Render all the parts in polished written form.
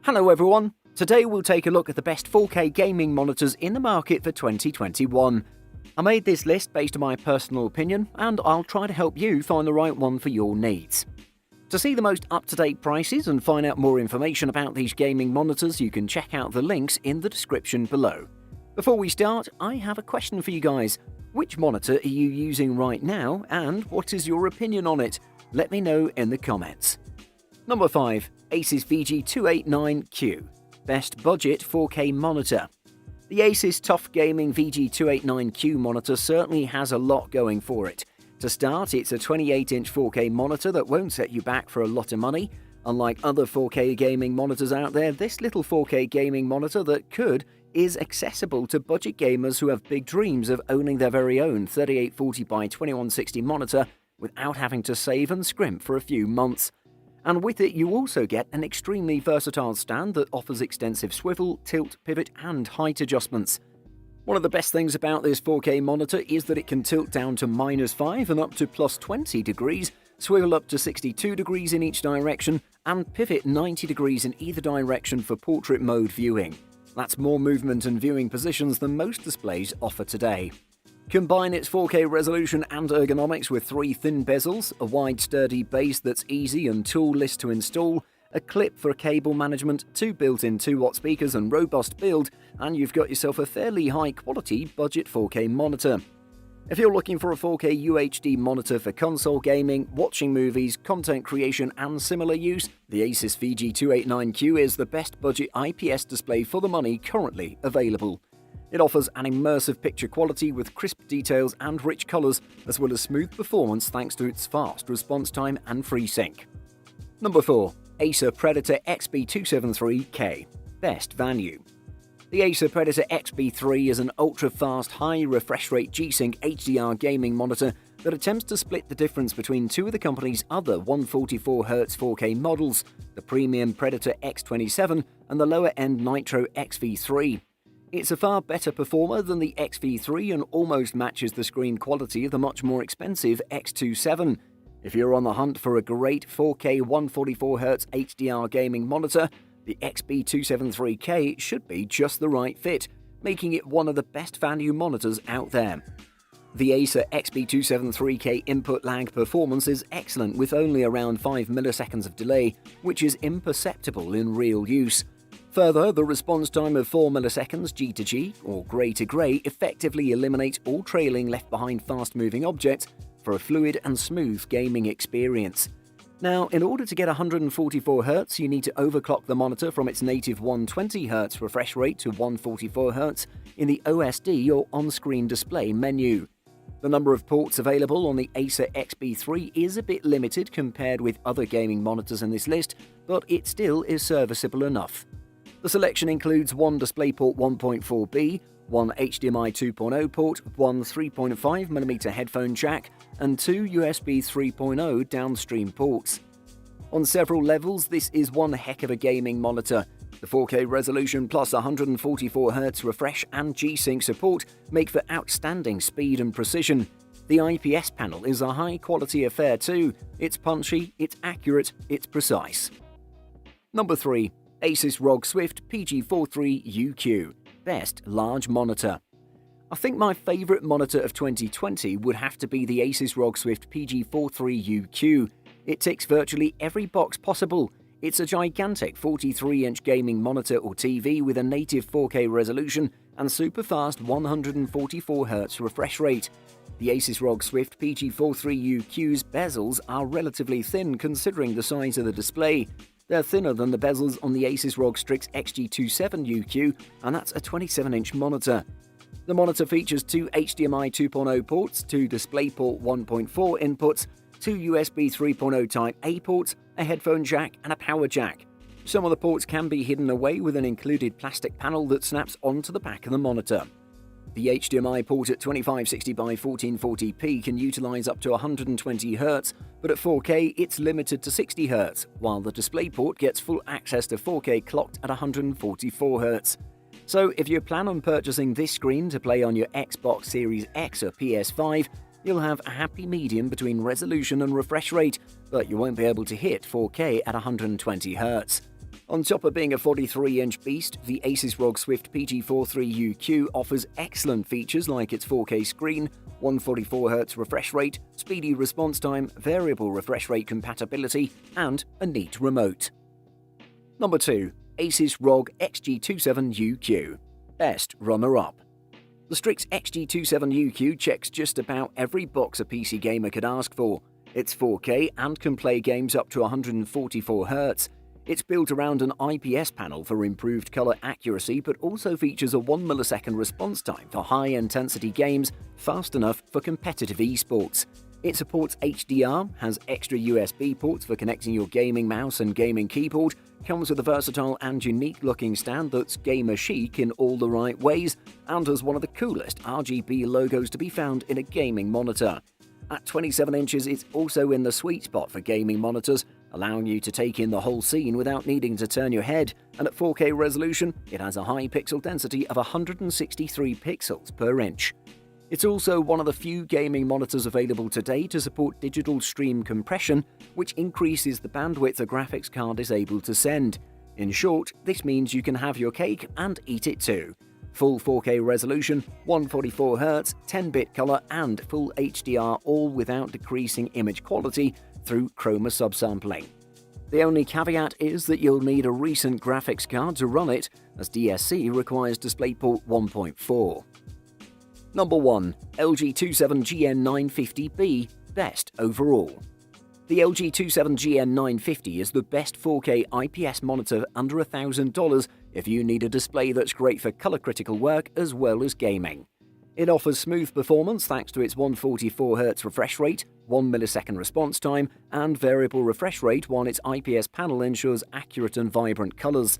Hello everyone! Today we'll take a look at the best 4K gaming monitors in the market for 2021. I made this list based on my personal opinion, and I'll try to help you find the right one for your needs. To see the most up-to-date prices and find out more information about these gaming monitors, you can check out the links in the description below. Before we start, I have a question for you guys. Which monitor are you using right now, and what is your opinion on it? Let me know in the comments. Number 5. Asus VG289Q. Best Budget 4K Monitor. The Asus Tough Gaming VG289Q monitor certainly has a lot going for it. To start, it's a 28-inch 4K monitor that won't set you back for a lot of money. Unlike other 4K gaming monitors out there, this little 4K gaming monitor that could is accessible to budget gamers who have big dreams of owning their very own 3840 by 2160 monitor without having to save and scrimp for a few months. And with it, you also get an extremely versatile stand that offers extensive swivel, tilt, pivot, and height adjustments. One of the best things about this 4K monitor is that it can tilt down to -5 and up to +20 degrees, swivel up to 62 degrees in each direction, and pivot 90 degrees in either direction for portrait mode viewing. That's more movement and viewing positions than most displays offer today. Combine its 4K resolution and ergonomics with 3 thin bezels, a wide sturdy base that's easy and toolless to install, a clip for cable management, 2 built-in 2-watt speakers and robust build, and you've got yourself a fairly high-quality budget 4K monitor. If you're looking for a 4K UHD monitor for console gaming, watching movies, content creation and similar use, the Asus VG289Q is the best budget IPS display for the money currently available. It offers an immersive picture quality with crisp details and rich colors, as well as smooth performance thanks to its fast response time and FreeSync. Number 4. Acer Predator XB273K. Best Value. The Acer Predator XB3 is an ultra-fast, high refresh rate G-Sync HDR gaming monitor that attempts to split the difference between two of the company's other 144Hz 4K models, the premium Predator X27 and the lower-end Nitro XV3. It's a far better performer than the XV3 and almost matches the screen quality of the much more expensive X27. If you're on the hunt for a great 4K 144Hz HDR gaming monitor, the XB273K should be just the right fit, making it one of the best value monitors out there. The Acer XB273K input lag performance is excellent with only around 5 milliseconds of delay, which is imperceptible in real use. Further, the response time of 4 milliseconds G to G, or grey to grey, effectively eliminates all trailing left behind fast-moving objects for a fluid and smooth gaming experience. Now, in order to get 144Hz, you need to overclock the monitor from its native 120Hz refresh rate to 144Hz in the OSD or on-screen display menu. The number of ports available on the Acer XB3 is a bit limited compared with other gaming monitors in this list, but it still is serviceable enough. The selection includes one DisplayPort 1.4b, one HDMI 2.0 port, one 3.5mm headphone jack, and 2 USB 3.0 downstream ports. On several levels, this is one heck of a gaming monitor. The 4K resolution plus 144Hz refresh and G-Sync support make for outstanding speed and precision. The IPS panel is a high-quality affair too. It's punchy, it's accurate, it's precise. Number 3. Asus ROG Swift PG43UQ. Best Large Monitor. I think my favourite monitor of 2020 would have to be the Asus ROG Swift PG43UQ. It ticks virtually every box possible. It's a gigantic 43-inch gaming monitor or TV with a native 4K resolution and super-fast 144Hz refresh rate. The Asus ROG Swift PG43UQ's bezels are relatively thin considering the size of the display. They're thinner than the bezels on the Asus ROG Strix XG27UQ, and that's a 27-inch monitor. The monitor features 2 HDMI 2.0 ports, 2 DisplayPort 1.4 inputs, 2 USB 3.0 Type-A ports, a headphone jack, and a power jack. Some of the ports can be hidden away with an included plastic panel that snaps onto the back of the monitor. The HDMI port at 2560 by 1440p can utilize up to 120Hz, but at 4K it's limited to 60Hz, while the DisplayPort gets full access to 4K clocked at 144Hz. So if you plan on purchasing this screen to play on your Xbox Series X or PS5, you'll have a happy medium between resolution and refresh rate, but you won't be able to hit 4K at 120Hz. On top of being a 43-inch beast, the Asus ROG Swift PG43UQ offers excellent features like its 4K screen, 144Hz refresh rate, speedy response time, variable refresh rate compatibility, and a neat remote. Number 2. Asus ROG XG27UQ. Best runner-up. The Strix XG27UQ checks just about every box a PC gamer could ask for. It's 4K and can play games up to 144Hz. It's built around an IPS panel for improved color accuracy, but also features a 1 millisecond response time for high-intensity games, fast enough for competitive esports. It supports HDR, has extra USB ports for connecting your gaming mouse and gaming keyboard, comes with a versatile and unique-looking stand that's gamer chic in all the right ways, and has one of the coolest RGB logos to be found in a gaming monitor. At 27 inches, it's also in the sweet spot for gaming monitors, allowing you to take in the whole scene without needing to turn your head, and at 4K resolution, it has a high pixel density of 163 pixels per inch. It's also one of the few gaming monitors available today to support digital stream compression, which increases the bandwidth a graphics card is able to send. In short, this means you can have your cake and eat it too. Full 4K resolution, 144Hz, 10-bit color, and full HDR, all without decreasing image quality through chroma subsampling. The only caveat is that you'll need a recent graphics card to run it, as DSC requires DisplayPort 1.4. Number 1. LG 27GN950B Best Overall. The LG 27GN950 is the best 4K IPS monitor under $1,000 if you need a display that's great for color-critical work as well as gaming. It offers smooth performance thanks to its 144Hz refresh rate, 1 millisecond response time, and variable refresh rate, while its IPS panel ensures accurate and vibrant colors.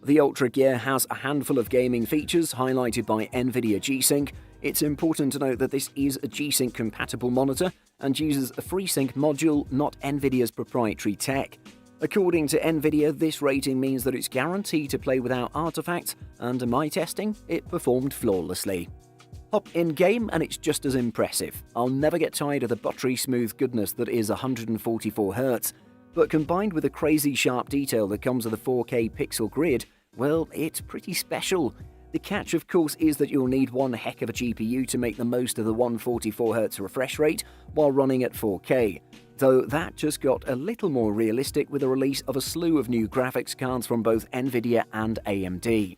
The Ultra Gear has a handful of gaming features highlighted by NVIDIA G-Sync. It's important to note that this is a G-Sync compatible monitor and uses a FreeSync module, not NVIDIA's proprietary tech. According to NVIDIA, this rating means that it's guaranteed to play without artifacts, and in my testing, it performed flawlessly. Hop in-game and it's just as impressive. I'll never get tired of the buttery smooth goodness that is 144Hz, but combined with the crazy sharp detail that comes with a 4K pixel grid, well, it's pretty special. The catch, of course, is that you'll need one heck of a GPU to make the most of the 144Hz refresh rate while running at 4K, though that just got a little more realistic with the release of a slew of new graphics cards from both NVIDIA and AMD.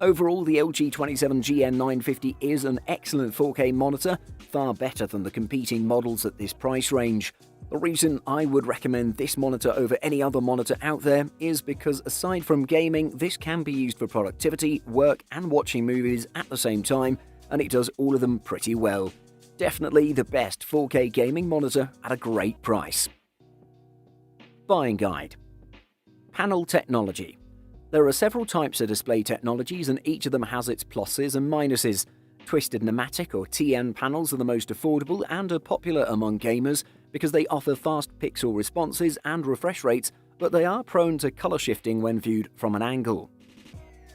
Overall, the LG 27GN950 is an excellent 4K monitor, far better than the competing models at this price range. The reason I would recommend this monitor over any other monitor out there is because aside from gaming, this can be used for productivity, work, and watching movies at the same time, and it does all of them pretty well. Definitely the best 4K gaming monitor at a great price. Buying guide. Panel technology. There are several types of display technologies, and each of them has its pluses and minuses. Twisted pneumatic or TN panels are the most affordable and are popular among gamers because they offer fast pixel responses and refresh rates, but they are prone to color shifting when viewed from an angle.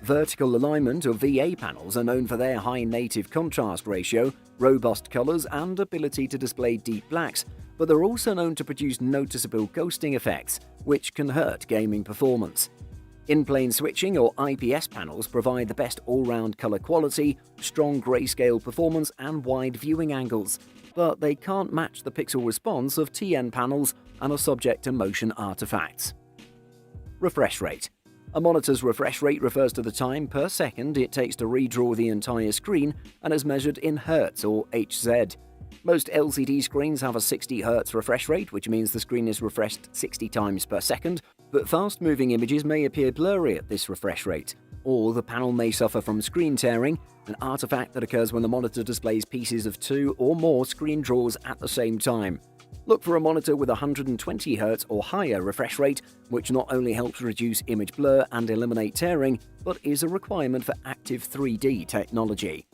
Vertical alignment or VA panels are known for their high native contrast ratio, robust colors, and ability to display deep blacks, but they're also known to produce noticeable ghosting effects, which can hurt gaming performance. In-plane switching or IPS panels provide the best all-round color quality, strong grayscale performance, and wide viewing angles, but they can't match the pixel response of TN panels and are subject to motion artifacts. Refresh rate. A monitor's refresh rate refers to the time per second it takes to redraw the entire screen and is measured in Hz or Hz. Most LCD screens have a 60 Hz refresh rate, which means the screen is refreshed 60 times per second, but fast-moving images may appear blurry at this refresh rate, or the panel may suffer from screen tearing, an artifact that occurs when the monitor displays pieces of 2 or more screen draws at the same time. Look for a monitor with 120 Hz or higher refresh rate, which not only helps reduce image blur and eliminate tearing, but is a requirement for active 3D technology.